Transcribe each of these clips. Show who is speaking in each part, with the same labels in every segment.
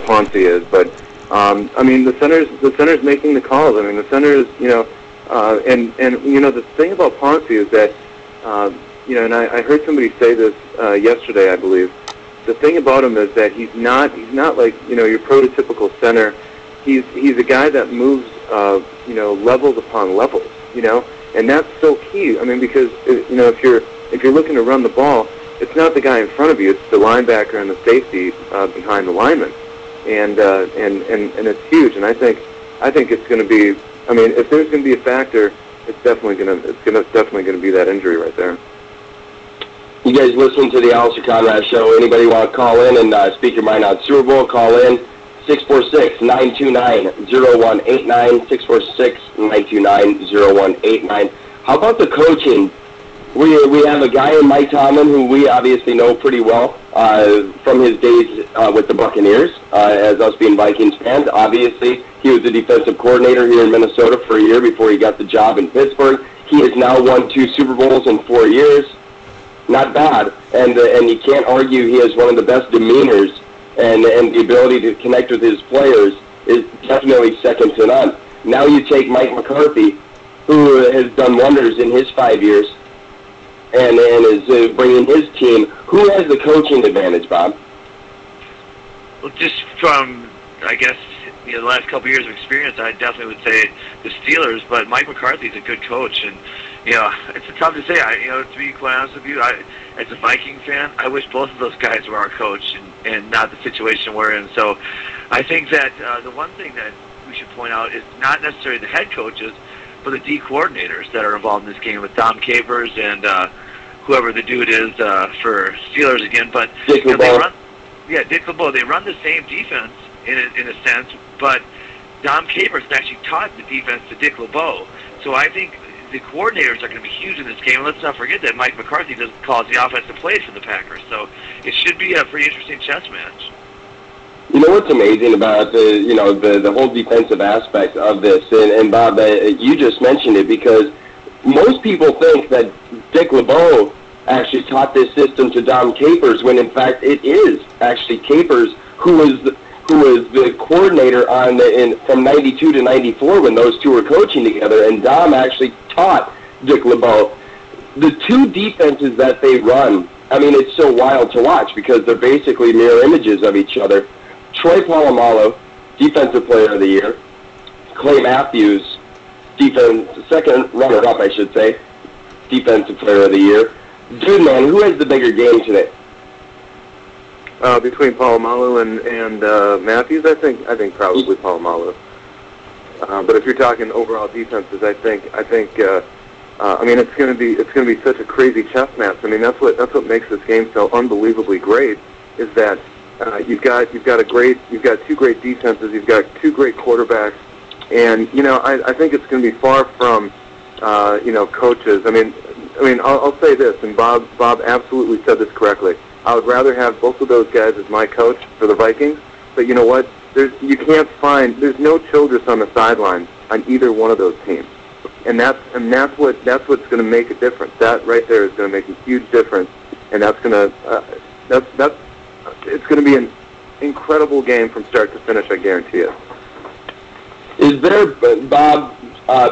Speaker 1: Ponce is. But I mean, the center's making the calls. I mean, the center is, and the thing about Ponce is that and I heard somebody say this yesterday, I believe. The thing about him is that he's not like your prototypical center. He's a guy that moves levels upon levels, and that's so key. I mean, because if you're looking to run the ball, it's not the guy in front of you; it's the linebacker and the safety behind the lineman, and it's huge. And I think it's going to be. I mean, if there's going to be a factor, it's definitely going to be that injury right there.
Speaker 2: You guys listen to the Alister Conrad Show. Anybody want to call in and speak your mind on Super Bowl? Call in 646-929-0189. 646-929-0189. How about the coaching? We have a guy in Mike Tomlin who we obviously know pretty well from his days with the Buccaneers, as us being Vikings fans. Obviously, he was the defensive coordinator here in Minnesota for a year before he got the job in Pittsburgh. He has now won 2 Super Bowls in 4 years. Not bad, and you can't argue he has one of the best demeanors, and the ability to connect with his players is definitely second to none. Now you take Mike McCarthy, who has done wonders in his 5 years, and is bringing his team. Who has the coaching advantage, Bob?
Speaker 3: Well, just from, I guess, the last couple of years of experience, I definitely would say the Steelers, but Mike McCarthy's a good coach, and it's tough to say. To be quite honest with you, as a Viking fan, I wish both of those guys were our coach and not the situation we're in. So I think that the one thing that we should point out is not necessarily the head coaches, but the D coordinators that are involved in this game with Dom Capers and whoever the dude is for Steelers again. But
Speaker 2: Dick LeBeau.
Speaker 3: Dick LeBeau. They run the same defense in a sense, but Dom Capers actually taught the defense to Dick LeBeau. So I think the coordinators are going to be huge in this game. And let's not forget that Mike McCarthy calls the offensive plays for the Packers. So it should be a pretty interesting chess match.
Speaker 2: You know what's amazing about the whole defensive aspect of this, and Bob, you just mentioned it, because most people think that Dick LeBeau actually taught this system to Dom Capers, when in fact it is actually Capers who was the coordinator from 92 to 94 when those two were coaching together, and Dom actually taught Dick LeBeau. The two defenses that they run, I mean, it's so wild to watch because they're basically mirror images of each other. Troy Polamalu, Defensive Player of the Year. Clay Matthews, second runner-up, I should say, Defensive Player of the Year. Dude, man, who has the bigger game today?
Speaker 1: Between Polamalu and Matthews, I think probably Polamalu. But if you're talking overall defenses, I think it's going to be such a crazy chess match. I mean, that's what makes this game so unbelievably great, is that you've got two great defenses, you've got 2 great quarterbacks, and I think it's going to be far from coaches. I mean I'll say this, and Bob absolutely said this correctly. I would rather have both of those guys as my coach for the Vikings, but you know what? There's no Childress on the sidelines on either one of those teams, and that's what's going to make a difference. That right there is going to make a huge difference, and it's going to be an incredible game from start to finish. I guarantee it.
Speaker 2: Is there, Bob?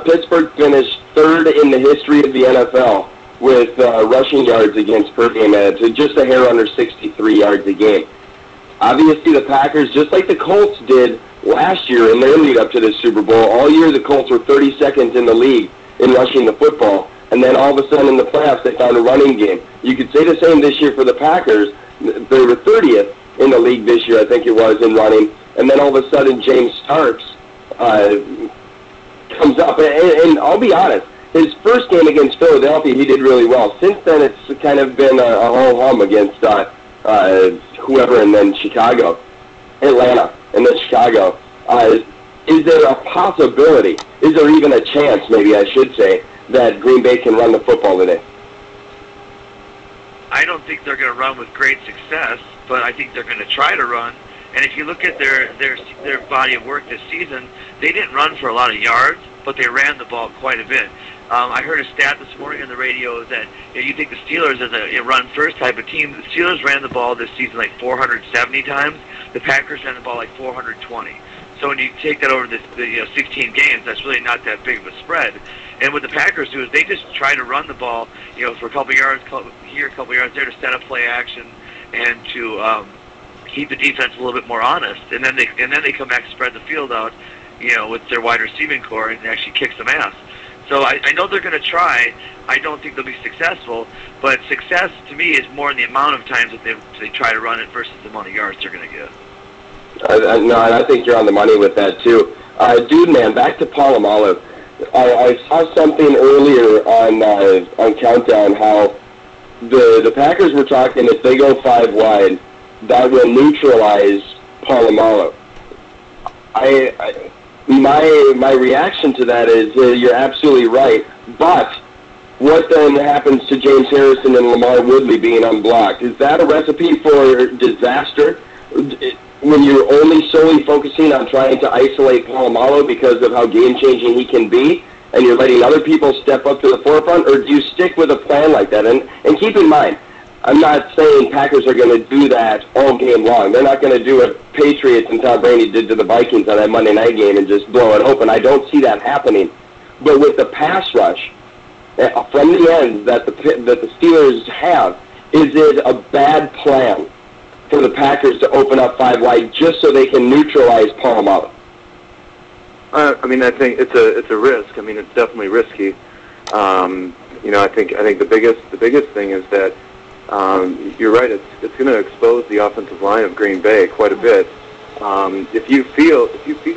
Speaker 2: Pittsburgh finished 3rd in the history of the NFL with rushing yards against per game to just a hair under 63 yards a game. Obviously, the Packers, just like the Colts did last year in their lead up to the Super Bowl, all year the Colts were 32nd in the league in rushing the football, and then all of a sudden in the playoffs they found a running game. You could say the same this year for the Packers. They were 30th in the league this year, I think it was, in running, and then all of a sudden James Starks comes up, and I'll be honest, his first game against Philadelphia, he did really well. Since then, it's kind of been a ho-hum against whoever, and then Atlanta, and then Chicago. Is there a possibility, is there even a chance, maybe I should say, that Green Bay can run the football today?
Speaker 3: I don't think they're going to run with great success, but I think they're going to try to run. And if you look at their body of work this season, they didn't run for a lot of yards, but they ran the ball quite a bit. I heard a stat this morning on the radio that you think the Steelers is a run-first type of team. The Steelers ran the ball this season like 470 times. the Packers ran the ball like 420. So when you take that over the 16 games, that's really not that big of a spread. And what the Packers do is they just try to run the ball, for a couple yards here, a couple yards there to set up play action and to keep the defense a little bit more honest. And then they come back and spread the field out, with their wide receiving core and actually kick some ass. So I know they're going to try. I don't think they'll be successful, but success to me is more in the amount of times that they try to run it versus the amount of yards they're going to get.
Speaker 2: No, I think you're on the money with that too. Dude, man, back to Polamalu. I saw something earlier on Countdown how the Packers were talking if they go 5 wide, that will neutralize Polamalu. My reaction to that is you're absolutely right. But what then happens to James Harrison and Lamar Woodley being unblocked? Is that a recipe for disaster? When you're only solely focusing on trying to isolate Polamalu because of how game-changing he can be, and you're letting other people step up to the forefront, or do you stick with a plan like that? And keep in mind, I'm not saying Packers are going to do that all game long. They're not going to do what Patriots and Tom Brady did to the Vikings on that Monday night game and just blow it open. I don't see that happening. But with the pass rush from the end that the Steelers have, is it a bad plan for the Packers to open up 5 wide just so they can neutralize Polamalu?
Speaker 1: I think it's a risk. It's definitely risky. I think the biggest thing is that you're right. It's going to expose the offensive line of Green Bay quite a bit. If you feel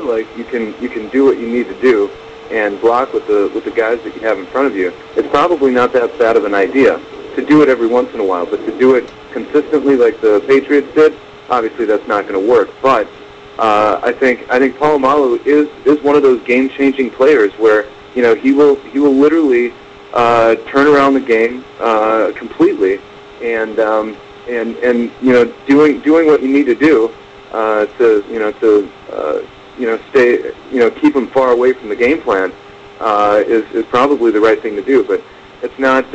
Speaker 1: like you can do what you need to do and block with the guys that you have in front of you, it's probably not that bad of an idea to do it every once in a while. But to do it consistently like the Patriots did, obviously that's not going to work. But I think Polamalu is one of those game-changing players where he will literally turn around the game completely, and doing what you need to do to stay keep him far away from the game plan is probably the right thing to do. But it's not.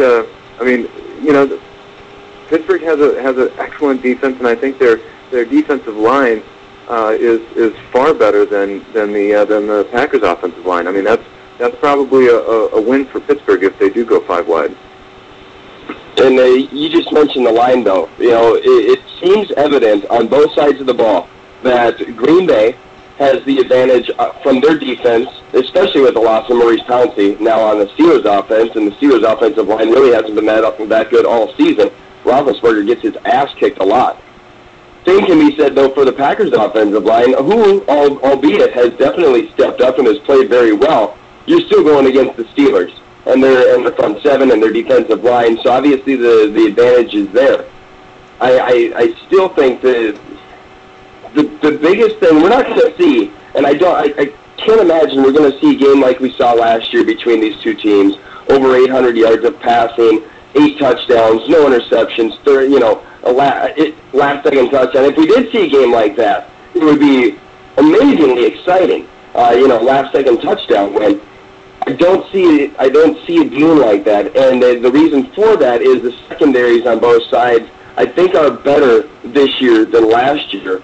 Speaker 1: Pittsburgh has an excellent defense, and I think their defensive line is far better than the Packers' offensive line. That's probably a win for Pittsburgh if they do go 5 wide.
Speaker 2: And you just mentioned the line, though. It seems evident on both sides of the ball that Green Bay has the advantage from their defense, especially with the loss of Maurice Pouncey now on the Steelers' offense, and the Steelers' offensive line really hasn't been that good all season. Roethlisberger gets his ass kicked a lot. Same can be said, though, for the Packers' offensive line, who, albeit, has definitely stepped up and has played very well. You're still going against the Steelers and their front 7 and their defensive line, so obviously the advantage is there. I still think that the biggest thing we're not going to see, and I can't imagine we're going to see a game like we saw last year between these two teams, over 800 yards of passing, 8 touchdowns, no interceptions, a last-second touchdown. If we did see a game like that, it would be amazingly exciting. Last-second touchdown win. I don't see it being like that, and the reason for that is the secondaries on both sides I think are better this year than last year.